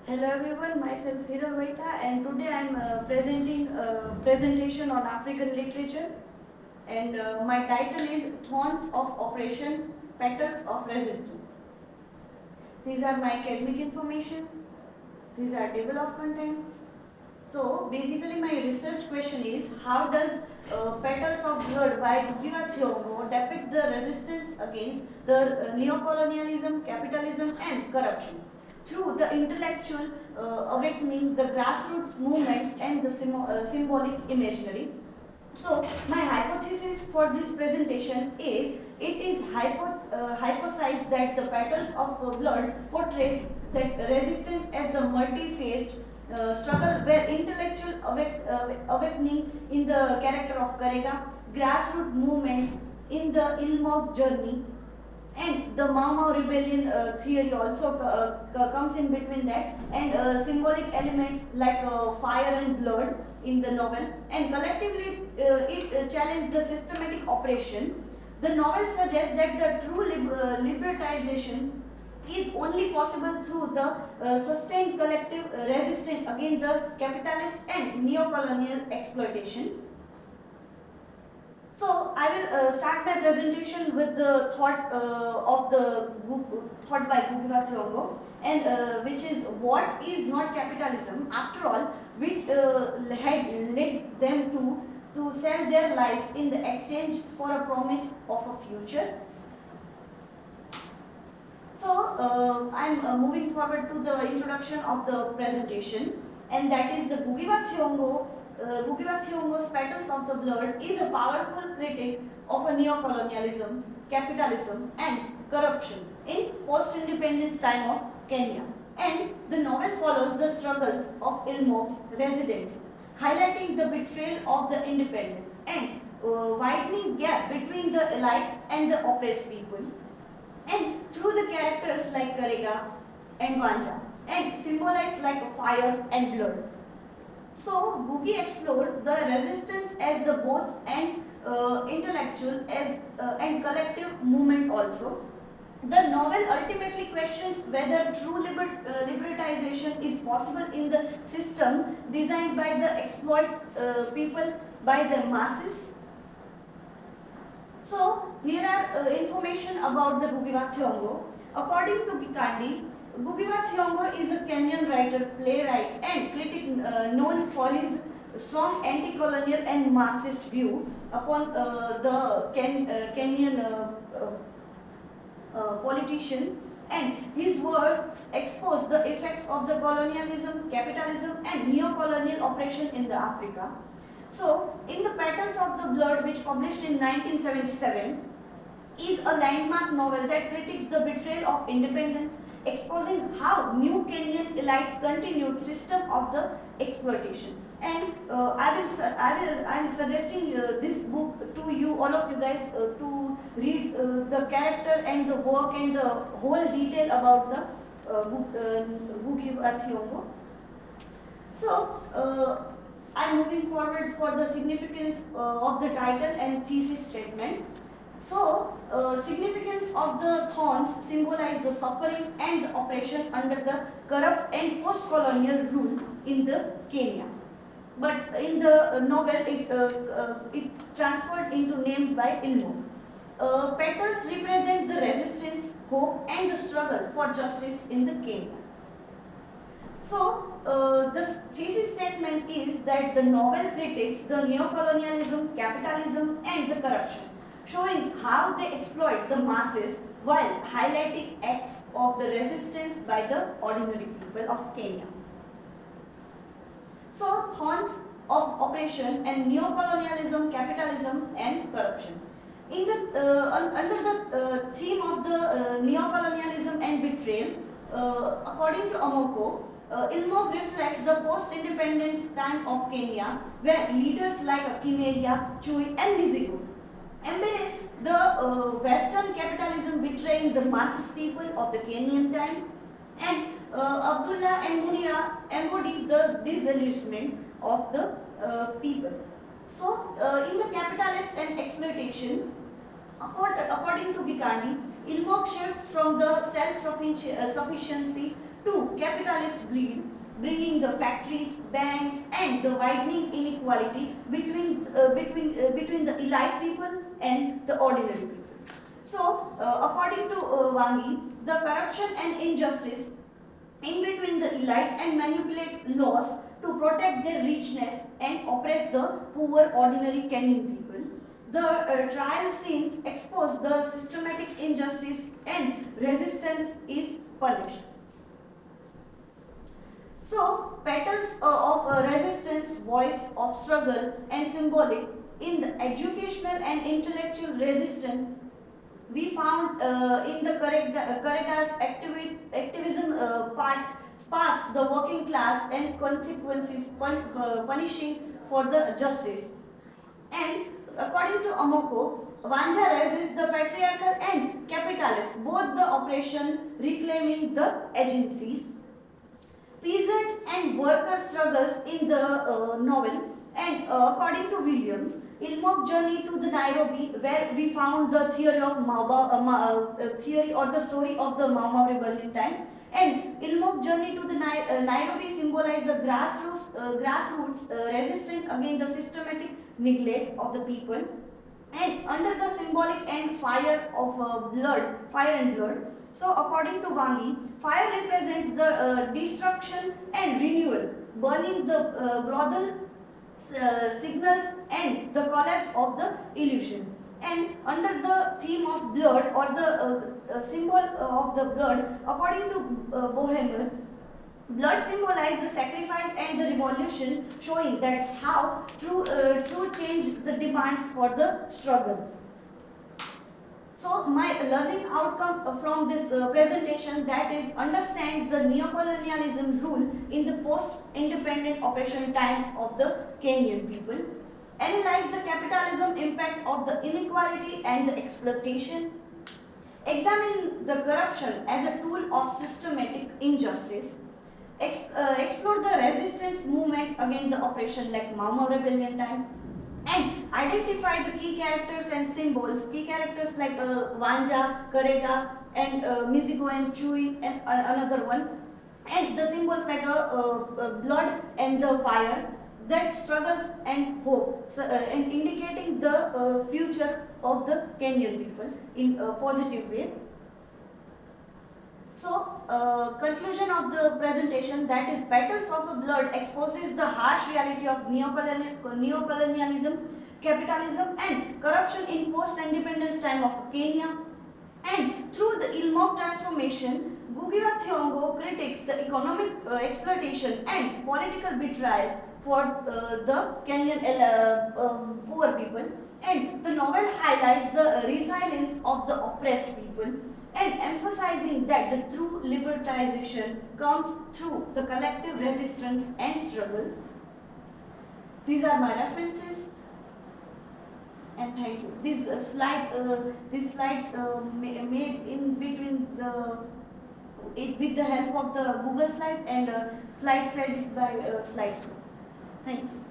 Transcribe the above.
Hello everyone, myself Hiral Vaita, and today I am presenting a presentation on African literature, and my title is Thorns of Oppression, Petals of Resistance. These are my academic information, these are table of contents. So basically my research question is, how does Petals of Blood by Gugiwa Thiong'o depict the resistance against the neocolonialism, capitalism and corruption through the intellectual awakening, the grassroots movements and the symbolic imaginary. So my hypothesis for this presentation is, it is hypothesized that the Petals of Blood portrays that resistance as the multi-phased struggle where intellectual awakening in the character of Karega, grassroots movements in the Ilmok journey, and the Mau Mau rebellion theory also comes in between that, and symbolic elements like fire and blood in the novel, and collectively it challenged the systematic oppression. The novel suggests that the true libertization is only possible through the sustained collective resistance against the capitalist and neo-colonial exploitation. So I will start my presentation with the thought thought by Gugiwa Thiong'o, and which is, what is not capitalism after all, which had led them to sell their lives in the exchange for a promise of a future. So I am moving forward to the introduction of the presentation, and that is the Gugiwa Thiong'o's Petals of the Blood is a powerful critic of a neo-colonialism, capitalism and corruption in post-independence time of Kenya. And the novel follows the struggles of Ilmok's residents, highlighting the betrayal of the independence and widening gap between the elite and the oppressed people, and through the characters like Karega and Wanja, and symbolized like fire and blood. So Gugi explored the resistance as the both and intellectual as and collective movement also. The novel ultimately questions whether true libertization is possible in the system designed by the exploit people by the masses. So here are information about the Gugiwa Thiong'o. According to Gikandi, Gugiwa Thiong'o is a Kenyan writer, playwright and critic known for his strong anti-colonial and Marxist view upon the Kenyan politicians, and his works expose the effects of the colonialism, capitalism and neo-colonial oppression in the Africa. So, in the Petals of the Blood, which published in 1977, is a landmark novel that critiques the betrayal of independence, exposing how new Kenyan elite continued system of the exploitation. And I am suggesting this book to you, all of you guys, to read the character and the work and the whole detail about the Gugiwa Thiong'o. So, I am moving forward for the significance of the title and thesis statement. So, significance of the thorns symbolize the suffering and the oppression under the corrupt and post-colonial rule in the Kenya. But in the novel, it transferred into name by Ilmo. Petals represent the resistance, hope and the struggle for justice in the Kenya. So, the thesis statement is that the novel critiques the neo-colonialism, capitalism and the corruption, showing how they exploit the masses while highlighting acts of the resistance by the ordinary people of Kenya. So, thorns of oppression and neo-colonialism, capitalism and corruption. In the, under the theme of the neo-colonialism and betrayal, according to Amoko, Ilmo reflects the post-independence time of Kenya, where leaders like Kimeria, Chui and Mizigo embraced the Western capitalism, betraying the masses people of the Kenyan time, and Abdullah and Munira embody the disillusionment of the people. So, in the capitalist and exploitation, according to Gikandi, Ilmok shifts from the self-sufficiency to capitalist greed, bringing the factories, banks, and the widening inequality between the elite people and the ordinary people. So, according to Wangi, the corruption and injustice in between the elite and manipulate laws to protect their richness and oppress the poor ordinary Kenyan people. The trial scenes expose the systematic injustice and resistance is punished. So, petals of resistance, voice of struggle and symbolic in the educational and intellectual resistance we found in the Caracas activism part sparks the working class and consequences punishing for the justice. And according to Amoko, Vanja resists the patriarchal and capitalist, both the oppression reclaiming the agencies. Peasant and worker struggles in the novel, and according to Williams, Ilmok's journey to the Nairobi, where we found the theory of theory or the story of the Mau Mau rebellion time, and Ilmok's journey to the Nairobi symbolize the grassroots resistance against the systematic neglect of the people, and under the symbolic and fire of fire and blood. So, according to Wangi, fire represents the destruction and renewal, burning the brothel signals and the collapse of the illusions. And under the theme of blood or the symbol of the blood, according to Bohemer, blood symbolizes the sacrifice and the revolution, showing that how true change the demands for the struggle. So my learning outcome from this presentation, that is, understand the neocolonialism rule in the post-independent oppression time of the Kenyan people, analyze the capitalism impact of the inequality and the exploitation, examine the corruption as a tool of systematic injustice, explore the resistance movement against the oppression like Mau Mau rebellion time, and identify the key characters and symbols, key characters like Vanja, Karega, and Mizigo and Chui, and another one, and the symbols like blood and the fire, that struggles and hope, and indicating the future of the Kenyan people in a positive way. So, conclusion of the presentation, that is, Petals of a Blood exposes the harsh reality of neocolonialism, capitalism and corruption in post-independence time of Kenya. And through the Ilmok transformation, Ngugi wa Thiong'o critiques the economic exploitation and political betrayal for the Kenyan poor people. And the novel highlights the resilience of the oppressed people, and emphasizing that the true liberalization comes through the collective resistance and struggle. These are my references, and thank you. These slides made in between with the help of the Google slide and slide is by Slideshow. Thank you.